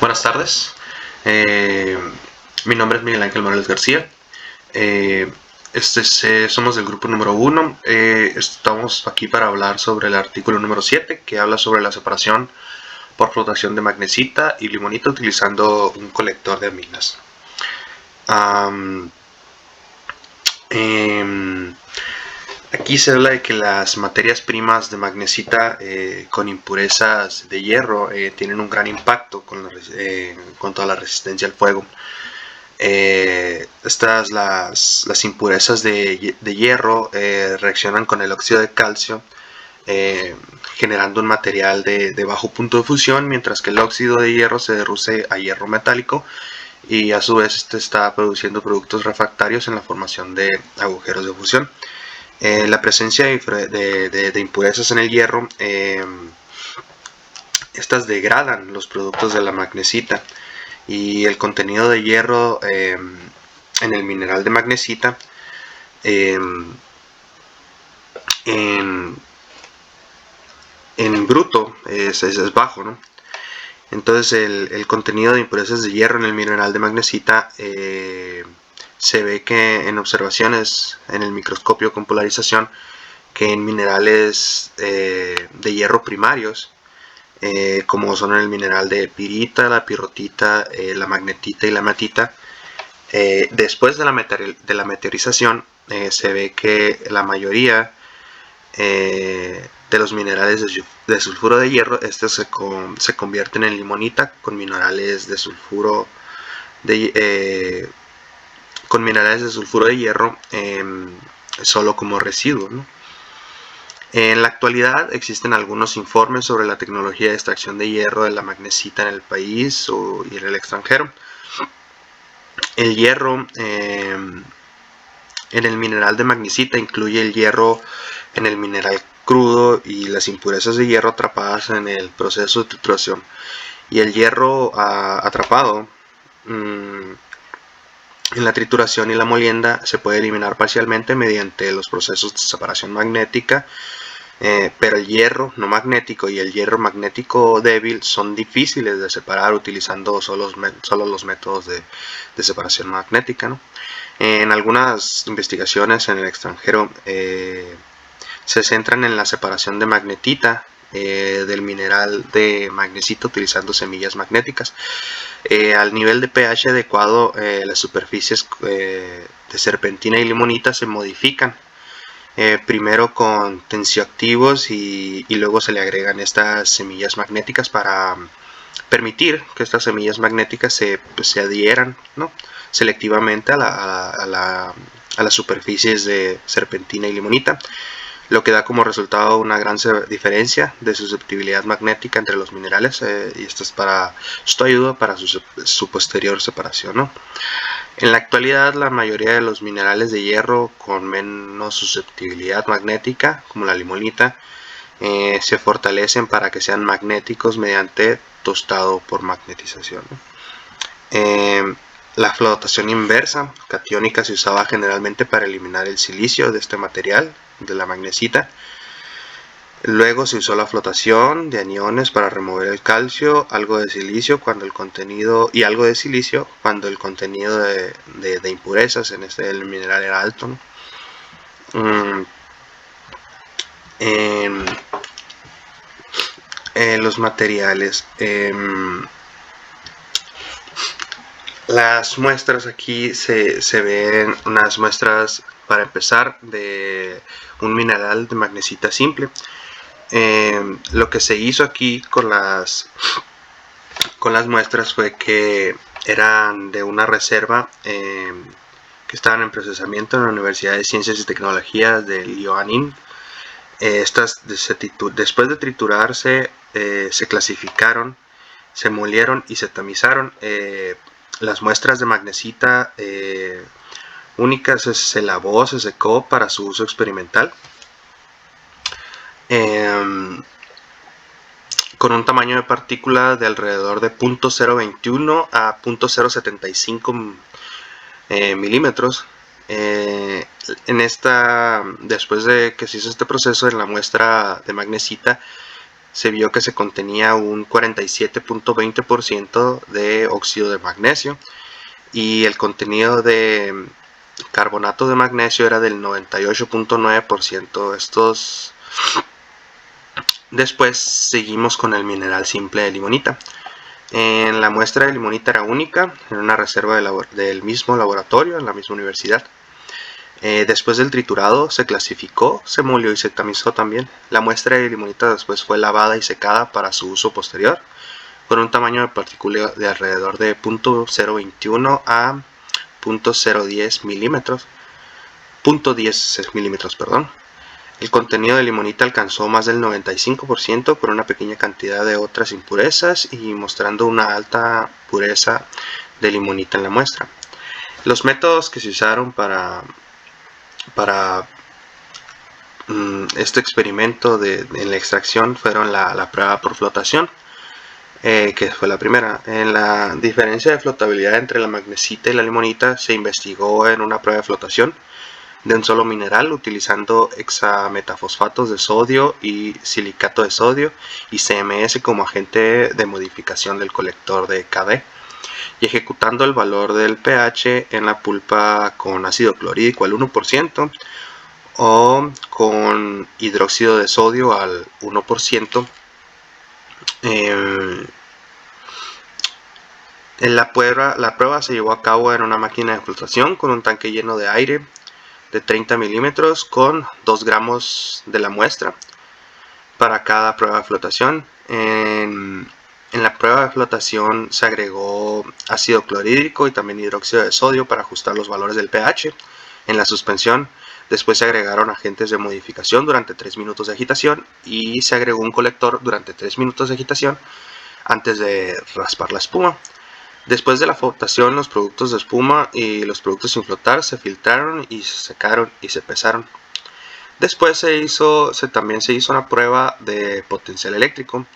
Buenas tardes, Eh, mi nombre es Miguel Ángel Morales García. Eh, Somos del grupo número 1. Estamos aquí para hablar sobre el artículo número 7, que habla sobre la separación por flotación de magnesita y limonita utilizando un colector de aminas. Am, em, Aquí se habla de que las materias primas de magnesita con impurezas de hierro tienen un gran impacto con cuanto a la resistencia al fuego. Las impurezas de hierro reaccionan con el óxido de calcio, eh, generando un material de bajo punto de fusión, mientras que el óxido de hierro se reduce a hierro metálico y a su vez este está produciendo productos refractarios en la formación de agujeros de fusión. La presencia de impurezas en el hierro, estas degradan los productos de la magnesita, y el contenido de hierro en el mineral de magnesita eh, en, en bruto es bajo, ¿no? Entonces el contenido de impurezas de hierro en el mineral de magnesita se ve que en observaciones en el microscopio con polarización, que en minerales de hierro primarios, como son el mineral de pirita, la pirrotita, la magnetita y la hematita, después de la meteorización se ve que la mayoría de los minerales de sulfuro de hierro se convierten en limonita con minerales de sulfuro de hierro solo como residuo, ¿no? En la actualidad existen algunos informes sobre la tecnología de extracción de hierro de la magnesita en el país y en el extranjero. El hierro en el mineral de magnesita incluye el hierro en el mineral crudo y las impurezas de hierro atrapadas en el proceso de trituración. Y el hierro atrapado en la trituración y la molienda se puede eliminar parcialmente mediante los procesos de separación magnética, pero el hierro no magnético y el hierro magnético débil son difíciles de separar utilizando solo los métodos de separación magnética, ¿no? En algunas investigaciones en el extranjero se centran en la separación de magnetita del mineral de magnesita utilizando semillas magnéticas. Al nivel de pH adecuado, las superficies de serpentina y limonita se modifican. Primero con tensioactivos y luego se le agregan estas semillas magnéticas para permitir que estas semillas magnéticas se adhieran, ¿no?, selectivamente a las superficies de serpentina y limonita, lo que da como resultado una gran diferencia de susceptibilidad magnética entre los minerales, y esto ayuda para su posterior separación, ¿no? En la actualidad, la mayoría de los minerales de hierro con menos susceptibilidad magnética, como la limonita, se fortalecen para que sean magnéticos mediante tostado por magnetización, ¿no? La flotación inversa catiónica se usaba generalmente para eliminar el silicio de este material, de la magnesita. Luego se usó la flotación de aniones para remover el calcio, algo de silicio y algo de silicio cuando el contenido de impurezas en el mineral era alto, ¿no? Los materiales. Las muestras aquí se ven unas muestras, para empezar, de un mineral de magnesita simple. Lo que se hizo aquí con las muestras fue que eran de una reserva que estaban en procesamiento en la Universidad de Ciencias y Tecnologías de Liaoning. Estas, después de triturarse, se clasificaron, se molieron y se tamizaron. Las muestras de magnesita únicas se lavó, se secó para su uso experimental, con un tamaño de partícula de alrededor de 0.021 a 0.075 milímetros. Después de que se hizo este proceso en la muestra de magnesita, se vio que se contenía un 47.20% de óxido de magnesio y el contenido de carbonato de magnesio era del 98.9%. Después seguimos con el mineral simple de limonita. En la muestra de limonita era única, en una reserva del mismo laboratorio, en la misma universidad. Después del triturado se clasificó, se molió y se tamizó también. La muestra de limonita después fue lavada y secada para su uso posterior, con un tamaño de partícula de alrededor de 0.021 a 0.010 milímetros. 0.10 milímetros, perdón. El contenido de limonita alcanzó más del 95% por una pequeña cantidad de otras impurezas y mostrando una alta pureza de limonita en la muestra. Los métodos que se usaron para este experimento en la extracción fueron la prueba por flotación, que fue la primera. En la diferencia de flotabilidad entre la magnesita y la limonita se investigó en una prueba de flotación de un solo mineral utilizando hexametafosfatos de sodio y silicato de sodio y CMS como agente de modificación del colector de KD, y ejecutando el valor del pH en la pulpa con ácido clorhídrico al 1% o con hidróxido de sodio al 1%. La prueba se llevó a cabo en una máquina de flotación con un tanque lleno de aire de 30 milímetros con 2 gramos de la muestra para cada prueba de flotación. En la prueba de flotación se agregó ácido clorhídrico y también hidróxido de sodio para ajustar los valores del pH. En la suspensión después se agregaron agentes de modificación durante 3 minutos de agitación y se agregó un colector durante 3 minutos de agitación antes de raspar la espuma. Después de la flotación, los productos de espuma y los productos sin flotar se filtraron y se secaron y se pesaron. Después también se hizo una prueba de potencial eléctrico.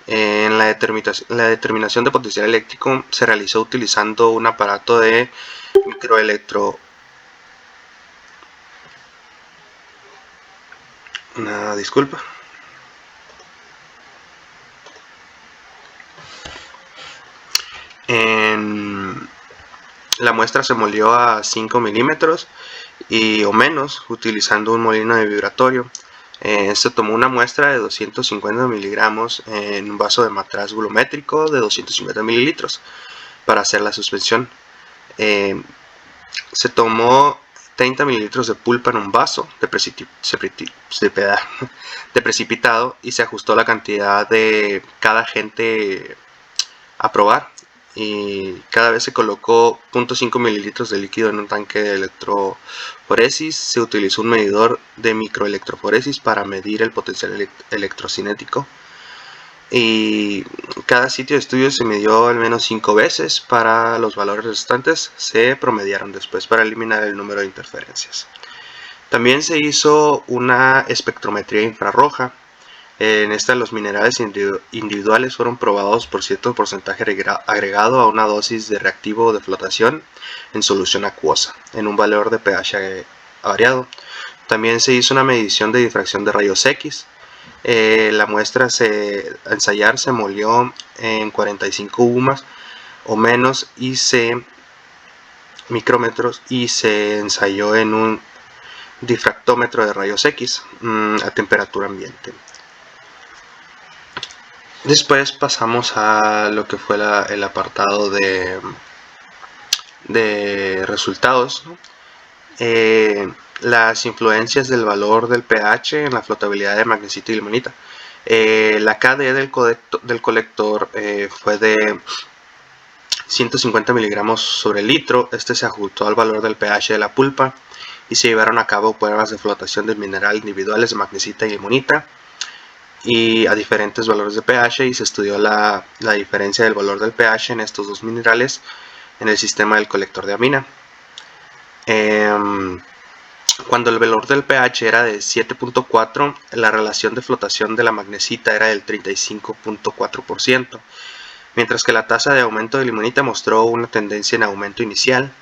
En la determinación de potencial eléctrico se realizó utilizando un aparato de disculpa. La muestra se molió a 5 milímetros o menos utilizando un molino de vibratorio. Se tomó una muestra de 250 miligramos en un vaso de matraz volumétrico de 250 mililitros para hacer la suspensión. Se tomó 30 mililitros de pulpa en un vaso de precipitado y se ajustó la cantidad de cada agente a probar, y cada vez se colocó 0.5 mililitros de líquido en un tanque de electroforesis. Se utilizó un medidor de microelectroforesis para medir el potencial electrocinético y cada sitio de estudio se midió al menos 5 veces. Para los valores restantes se promediaron después para eliminar el número de interferencias. También se hizo una espectrometría infrarroja. En esta los minerales individuales fueron probados por cierto porcentaje agregado a una dosis de reactivo de flotación en solución acuosa en un valor de pH variado. También se hizo una medición de difracción de rayos X. La muestra a ensayar se molió en 45 UMAS o menos micrómetros y se ensayó en un difractómetro de rayos X a temperatura ambiente. Después pasamos a lo que fue el apartado de resultados. Las influencias del valor del pH en la flotabilidad de magnesita y limonita. La KD del colector fue de 150 miligramos sobre litro. Este se ajustó al valor del pH de la pulpa y se llevaron a cabo pruebas de flotación del mineral individuales de magnesita y limonita y a diferentes valores de pH, y se estudió la diferencia del valor del pH en estos dos minerales en el sistema del colector de amina. Cuando el valor del pH era de 7.4, la relación de flotación de la magnesita era del 35.4%, mientras que la tasa de aumento de limonita mostró una tendencia en aumento inicial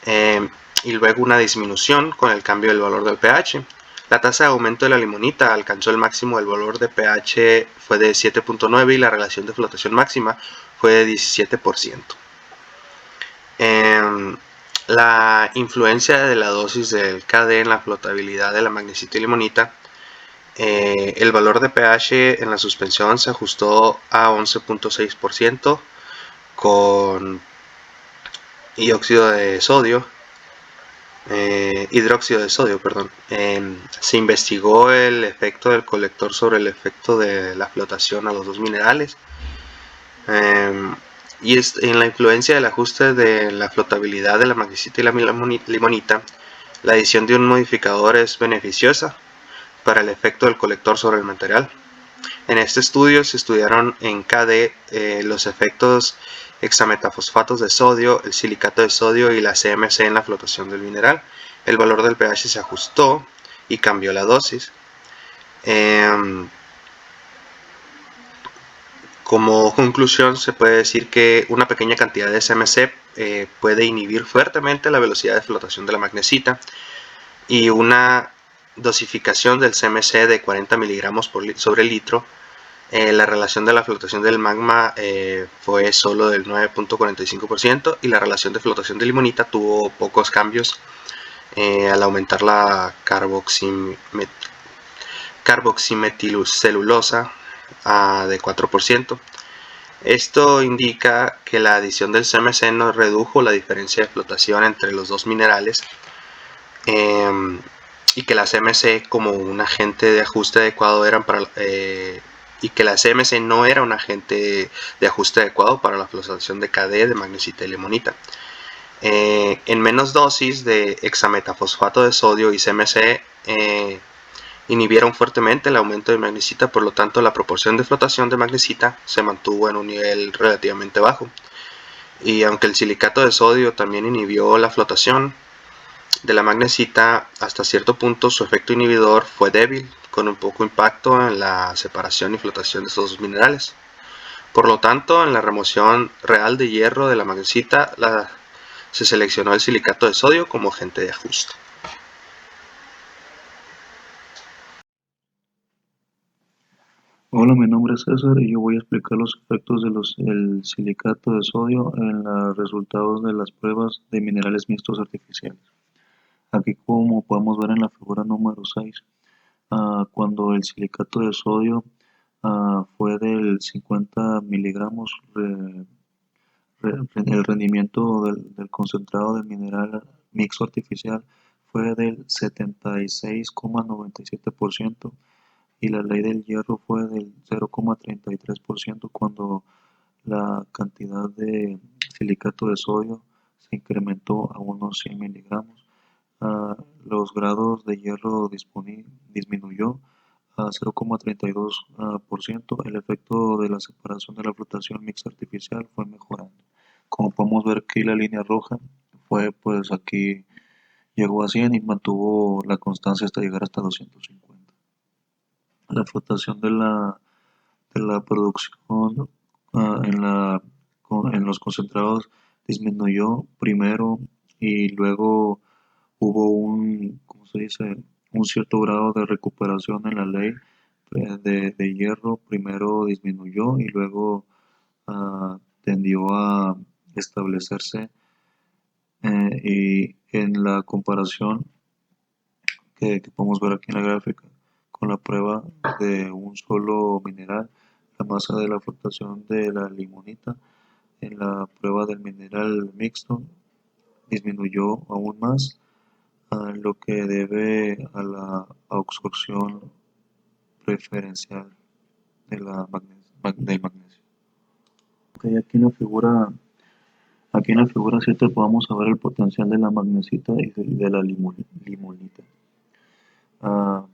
y luego una disminución con el cambio del valor del pH. La tasa de aumento de la limonita alcanzó el máximo del valor de pH fue de 7.9 y la relación de flotación máxima fue de 17%. La influencia de la dosis del KD en la flotabilidad de la magnesita y limonita. El valor de pH en la suspensión se ajustó a 11.6% con hidróxido de sodio. Se investigó el efecto del colector sobre el efecto de la flotación a los dos minerales. Y en la influencia del ajuste de la flotabilidad de la magnesita y la limonita, la adición de un modificador es beneficiosa para el efecto del colector sobre el material. En este estudio se estudiaron en KD los efectos hexametafosfatos de sodio, el silicato de sodio y la CMC en la flotación del mineral. El valor del pH se ajustó y cambió la dosis. Como conclusión, se puede decir que una pequeña cantidad de CMC puede inhibir fuertemente la velocidad de flotación de la magnesita, y una dosificación del CMC de 40 miligramos sobre litro. La relación de la flotación del magma fue solo del 9.45% y la relación de flotación de limonita tuvo pocos cambios al aumentar la carboximetilcelulosa de 4%. Esto indica que la adición del CMC no redujo la diferencia de flotación entre los dos minerales, y que la CMC como un agente de ajuste adecuado y que la CMC no era un agente de ajuste adecuado para la flotación de KD de magnesita y limonita. En menos dosis de hexametafosfato de sodio y CMC inhibieron fuertemente el aumento de magnesita, por lo tanto la proporción de flotación de magnesita se mantuvo en un nivel relativamente bajo. Y aunque el silicato de sodio también inhibió la flotación de la magnesita, hasta cierto punto su efecto inhibidor fue débil, con un poco impacto en la separación y flotación de estos dos minerales. Por lo tanto, en la remoción real de hierro de la magnesita se seleccionó el silicato de sodio como agente de ajuste. Hola, mi nombre es César y yo voy a explicar los efectos del silicato de sodio en los resultados de las pruebas de minerales mixtos artificiales. Aquí, como podemos ver en la figura número 6, cuando el silicato de sodio fue del 50 miligramos, el rendimiento del concentrado de mineral mixto artificial fue del 76,97%. Y la ley del hierro fue del 0,33% cuando la cantidad de silicato de sodio se incrementó a unos 100 miligramos. Los grados de hierro disminuyó a 0,32%. El efecto de la separación de la flotación mixta artificial fue mejorando. Como podemos ver aquí, la línea roja fue, pues aquí llegó a 100 y mantuvo la constancia hasta llegar hasta 250. La flotación de la producción en los concentrados disminuyó primero y luego hubo ¿cómo se dice? Un cierto grado de recuperación en la ley de hierro. Primero disminuyó y luego tendió a establecerse, y en la comparación que podemos ver aquí en la gráfica con la prueba de un solo mineral, la masa de la flotación de la limonita en la prueba del mineral mixto disminuyó aún más, lo que debe a la absorción preferencial del magnesio. Okay, aquí en la figura 7 podemos ver el potencial de la magnesita y de la limonita.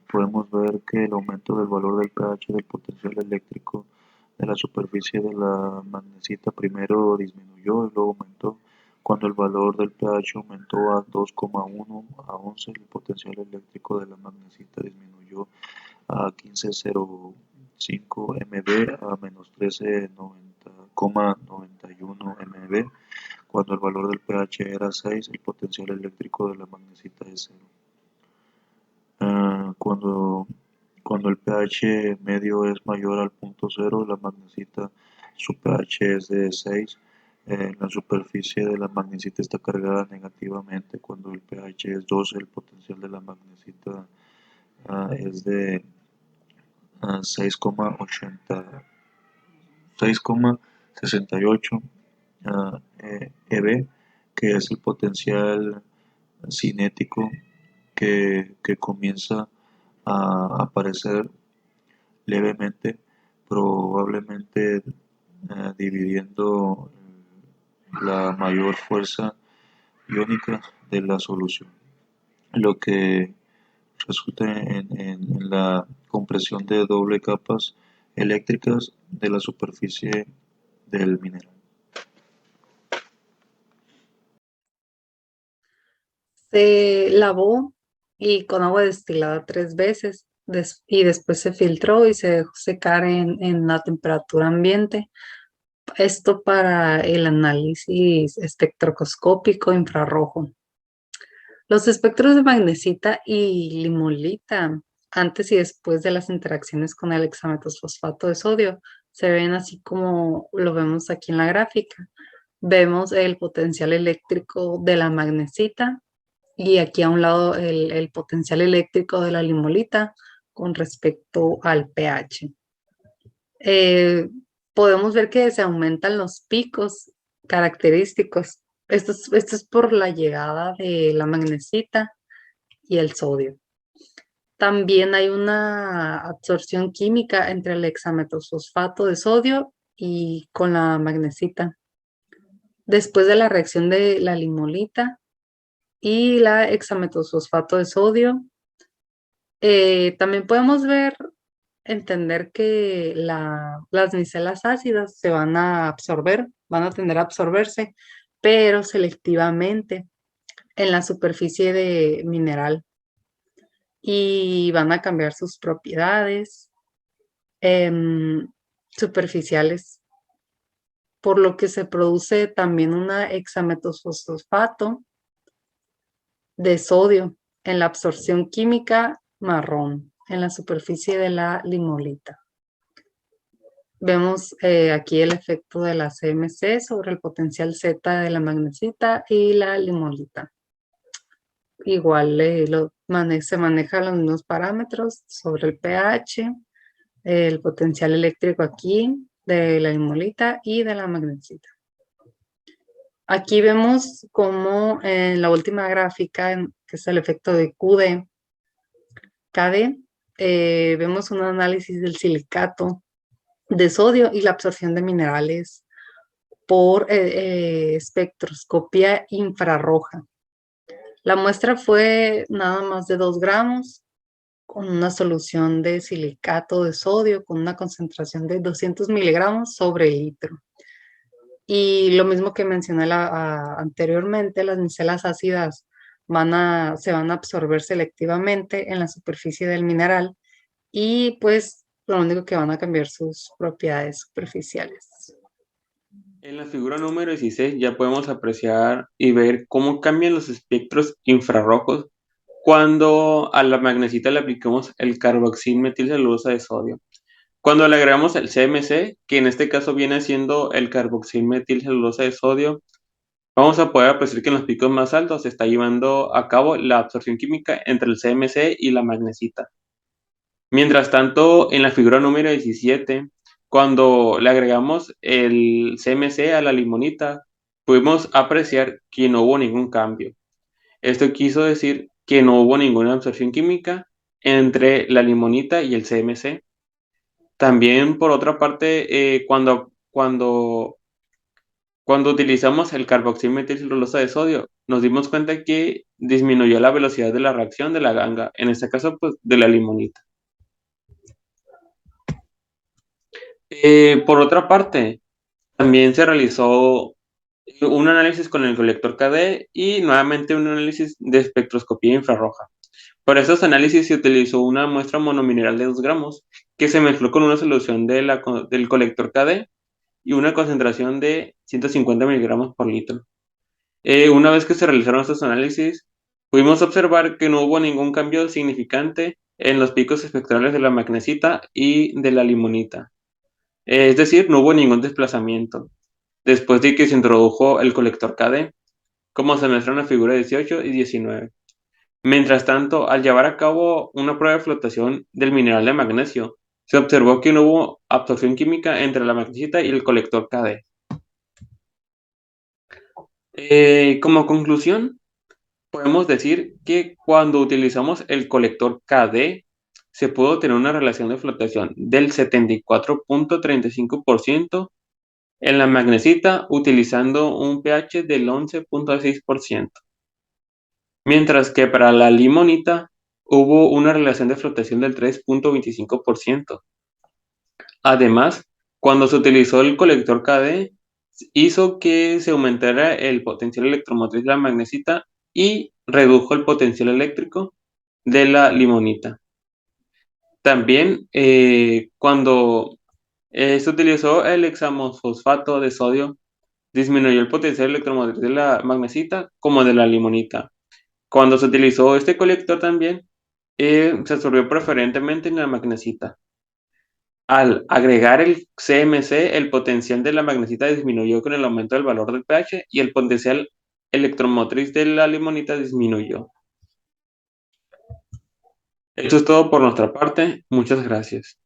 Podemos ver que el aumento del valor del pH del potencial eléctrico de la superficie de la magnesita primero disminuyó y luego aumentó. Cuando el valor del pH aumentó a 2,1 a 11, el potencial eléctrico de la magnesita disminuyó a 15,05 MB a menos 13,91 MB. Cuando el valor del pH era 6, el potencial eléctrico de la magnesita es 0. cuando, cuando el pH medio es mayor al punto cero, la magnesita, su pH es de 6. La superficie de la magnesita está cargada negativamente. Cuando el pH es 12, el potencial de la magnesita es de 6,80 6,68 EB, que es el potencial cinético que comienza a aparecer levemente, probablemente dividiendo la mayor fuerza iónica de la solución, lo que resulta en la compresión de doble capas eléctricas de la superficie del mineral. Se lavó y con agua destilada 3 veces y después se filtró y se dejó secar en la temperatura ambiente. Esto para el análisis espectroscópico infrarrojo. Los espectros de magnesita y limolita, antes y después de las interacciones con el hexametosfosfato de sodio, se ven así como lo vemos aquí en la gráfica. Vemos el potencial eléctrico de la magnesita y aquí a un lado el potencial eléctrico de la limolita con respecto al pH. Eh, Podemos ver que se aumentan los picos característicos. Esto es por la llegada de la magnesita y el sodio. También hay una absorción química entre el hexametosfosfato de sodio y con la magnesita. Después de la reacción de la limolita y la hexametosfosfato de sodio, también podemos entender que las micelas ácidas se van a absorber, van a tender a absorberse, pero selectivamente en la superficie de mineral y van a cambiar sus propiedades superficiales, por lo que se produce también una hexametosfosfato de sodio en la absorción química marrón en la superficie de la limolita. Vemos aquí el efecto de la CMC sobre el potencial Z de la magnesita y la limolita. Igual se manejan los mismos parámetros sobre el pH, el potencial eléctrico aquí de la limolita y de la magnesita. Aquí vemos como en la última gráfica, que es el efecto de KD, vemos un análisis del silicato de sodio y la absorción de minerales por espectroscopía infrarroja. La muestra fue nada más de 2 gramos con una solución de silicato de sodio con una concentración de 200 miligramos sobre litro. Y lo mismo que mencioné anteriormente, las micelas ácidas se van a absorber selectivamente en la superficie del mineral y pues lo único que van a cambiar sus propiedades superficiales. En la figura número 16 ya podemos apreciar y ver cómo cambian los espectros infrarrojos cuando a la magnesita le aplicamos el carboxilmetilcelulosa de sodio. Cuando le agregamos el CMC, que en este caso viene siendo el carboxilmetilcelulosa de sodio, vamos a poder apreciar que en los picos más altos se está llevando a cabo la absorción química entre el CMC y la magnesita. Mientras tanto, en la figura número 17, cuando le agregamos el CMC a la limonita, pudimos apreciar que no hubo ningún cambio. Esto quiso decir que no hubo ninguna absorción química entre la limonita y el CMC. También, por otra parte, cuando utilizamos el carboxilmetilcelulosa de sodio, nos dimos cuenta que disminuyó la velocidad de la reacción de la ganga, en este caso, pues, de la limonita. Por otra parte, también se realizó un análisis con el colector KD y nuevamente un análisis de espectroscopía infrarroja. Para estos análisis se utilizó una muestra monomineral de 2 gramos que se mezcló con una solución del colector KD y una concentración de 150 miligramos por litro. Una vez que se realizaron estos análisis, pudimos observar que no hubo ningún cambio significante en los picos espectrales de la magnesita y de la limonita. Es decir, no hubo ningún desplazamiento después de que se introdujo el colector KD, como se muestra en la figura 18 y 19. Mientras tanto, al llevar a cabo una prueba de flotación del mineral de magnesio, se observó que no hubo absorción química entre la magnesita y el colector KD. Como conclusión, podemos decir que cuando utilizamos el colector KD, se pudo tener una relación de flotación del 74.35% en la magnesita utilizando un pH del 11.6%, mientras que para la limonita hubo una relación de flotación del 3.25%. Además, cuando se utilizó el colector KD, hizo que se aumentara el potencial electromotriz de la magnesita y redujo el potencial eléctrico de la limonita. También, cuando se utilizó el hexamofosfato de sodio, disminuyó el potencial electromotriz de la magnesita como de la limonita. Cuando se utilizó este colector también, se absorbió preferentemente en la magnesita. Al agregar el CMC, el potencial de la magnesita disminuyó con el aumento del valor del pH y el potencial electromotriz de la limonita disminuyó. Eso es todo por nuestra parte. Muchas gracias.